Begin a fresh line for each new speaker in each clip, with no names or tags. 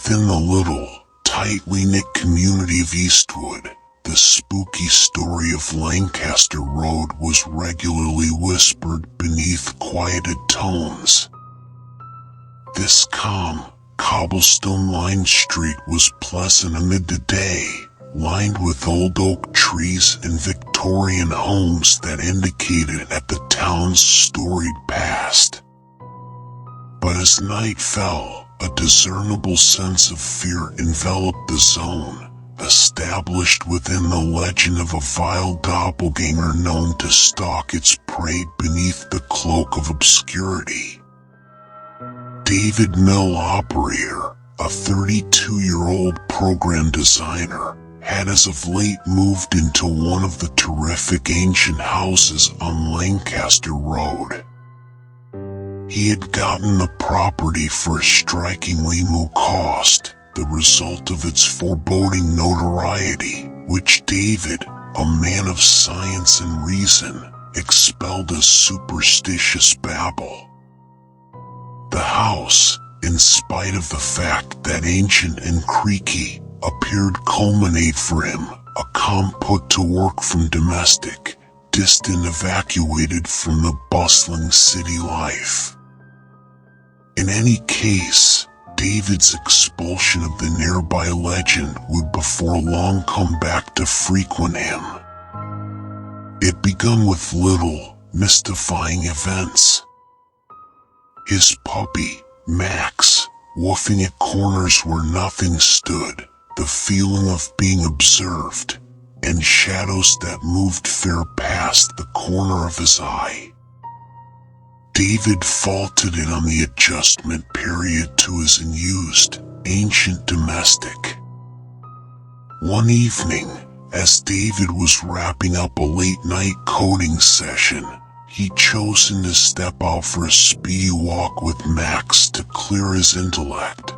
Within the little, tightly knit community of Eastwood, the spooky story of Lancaster Road was regularly whispered beneath quieted tones. This calm, cobblestone-lined street was pleasant amid the day, lined with old oak trees and Victorian homes that indicated at the town's storied past. But as night fell, a discernible sense of fear enveloped the zone, established within the legend of a vile doppelganger known to stalk its prey beneath the cloak of obscurity. David Mill Operator, a 32-year-old program designer, had as of late moved into one of the terrific ancient houses on Lancaster Road. He had gotten the property for a strikingly low cost, the result of its foreboding notoriety, which David, a man of science and reason, expelled as superstitious babble. The house, in spite of the fact that ancient and creaky, appeared culminate for him, a calm put to work from domestic, distant evacuated from the bustling city life. In any case, David's expulsion of the nearby legend would before long come back to frequent him. It begun with little, mystifying events. His puppy, Max, woofing at corners where nothing stood, the feeling of being observed, and shadows that moved fair past the corner of his eye. David faulted it on the adjustment period to his unused, ancient domestic. One evening, as David was wrapping up a late-night coding session, he'd chosen to step out for a speedy walk with Max to clear his intellect.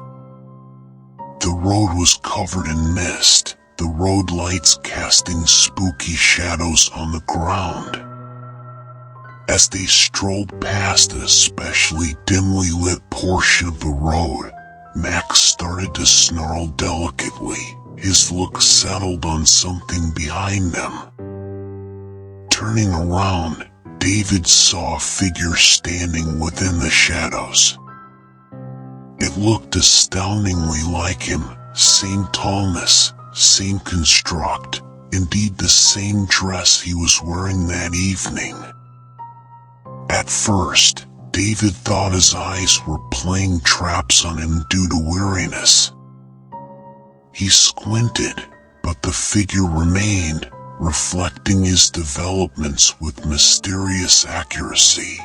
The road was covered in mist, the road lights casting spooky shadows on the ground. As they strolled past an especially dimly lit portion of the road, Max started to snarl delicately, his look settled on something behind them. Turning around, David saw a figure standing within the shadows. It looked astoundingly like him, same tallness, same construct, indeed the same dress he was wearing that evening. At first, David thought his eyes were playing traps on him due to weariness. He squinted, but the figure remained, reflecting his developments with mysterious accuracy.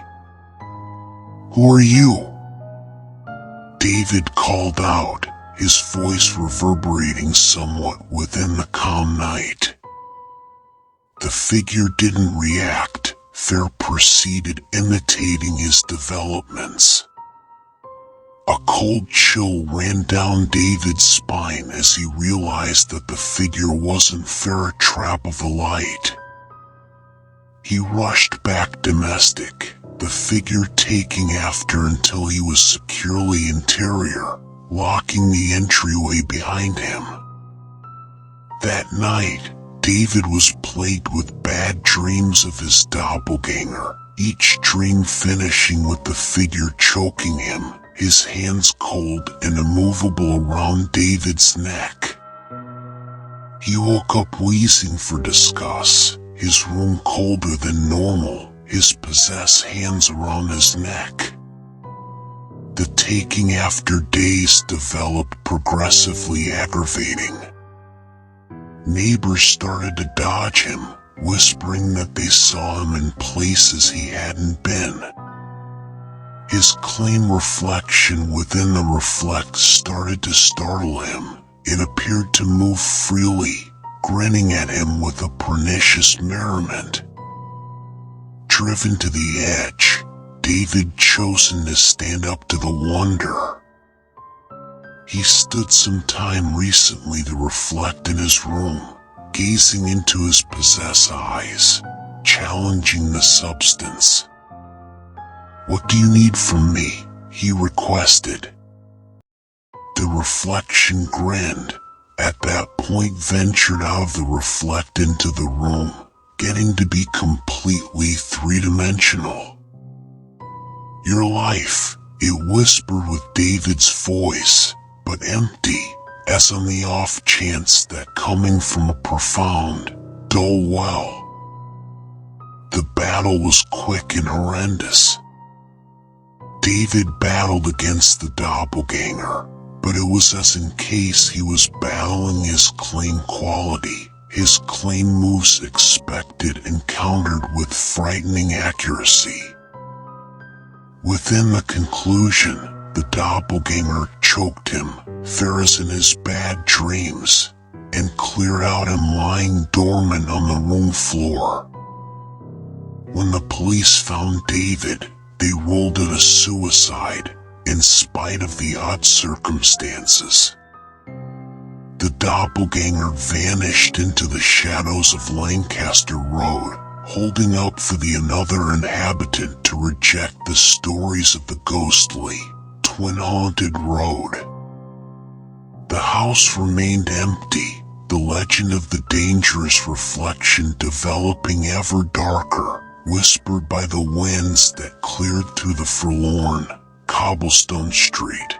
"Who are you?" David called out, his voice reverberating somewhat within the calm night. The figure didn't react. Fear proceeded imitating his developments. A cold chill ran down David's spine as he realized that the figure wasn't fair a trap of the light. He rushed back domestic, the figure taking after until he was securely interior, locking the entryway behind him. That night, David was plagued with bad dreams of his doppelganger, each dream finishing with the figure choking him, his hands cold and immovable around David's neck. He woke up wheezing for disgust, his room colder than normal, his possessed hands around his neck. The taking after days developed progressively aggravating. Neighbors started to dodge him, whispering that they saw him in places he hadn't been. His clean reflection within the reflect started to startle him. It appeared to move freely, grinning at him with a pernicious merriment. Driven to the edge, David chosen to stand up to the wonder. He stood some time recently to reflect in his room, gazing into his possessed eyes, challenging the substance. "What do you need from me?" he requested. The reflection grinned. At that point ventured out of the reflect into the room, getting to be completely three-dimensional. "Your life," it whispered with David's voice, but empty, as on the off chance that coming from a profound, dull well. The battle was quick and horrendous. David battled against the doppelganger, but it was as in case he was battling his claim quality. His claim moves expected and countered with frightening accuracy. Within the conclusion, the doppelganger choked him, fair as in his bad dreams, and cleared out him lying dormant on the room floor. When the police found David, they ruled it a suicide, in spite of the odd circumstances. The doppelganger vanished into the shadows of Lancaster Road, holding out for the another inhabitant to reject the stories of the ghostly, twin-haunted road. The house remained empty, the legend of the dangerous reflection developing ever darker, whispered by the winds that cleared through the forlorn, cobblestone street.